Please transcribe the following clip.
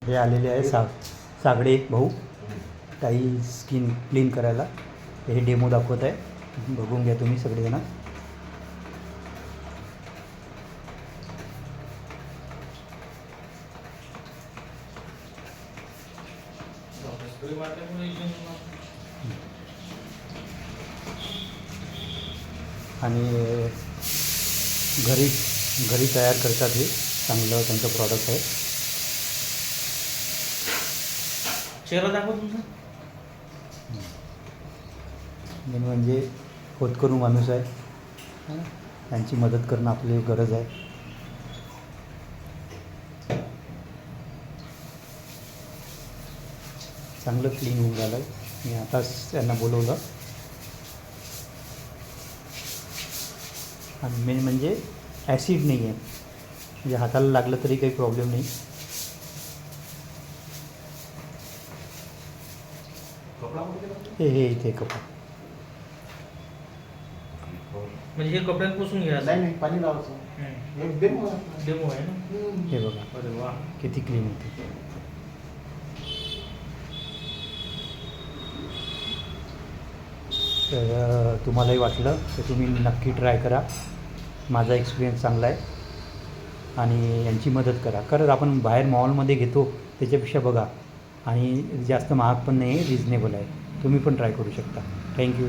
हे आलेले आहे सागडे भाऊ काही स्किन क्लीन करायला. हे डेमो दाखवत आहे, बघून घ्या तुम्ही सगळेजण. आणि घरी तयार करतात. हे चांगलं त्यांचं प्रॉडक्ट आहे. चेहरा दाखव तुमचा. मेन म्हणजे होतकरू माणूस आहे, त्यांची मदत करणं आपली गरज आहे. चांगलं क्लीन होऊन झालं. मी आताच त्यांना बोलवलं. आणि मेन म्हणजे ॲसिड नाही आहे, म्हणजे हाताला लागलं तरी काही प्रॉब्लेम नाही. हे इथे कपडा म्हणजे हे कपड्यात पुसून घ्या. नाही पाणी लावायचं. एक डेमो आहे ना. हे बघा अरे वा, किती क्लीन होते. तर तुम्हालाही वाटलं तर तुम्ही नक्की ट्राय करा. माझा एक्सपिरियन्स चांगला आहे. आणि यांची मदत करा. कारण आपण बाहेर मॉलमध्ये घेतो त्याच्यापेक्षा बघा, आणि जास्त महाग पण नाही आहे, रिजनेबल आहे. तुम्ही पण ट्राय करू शकता. थँक्यू.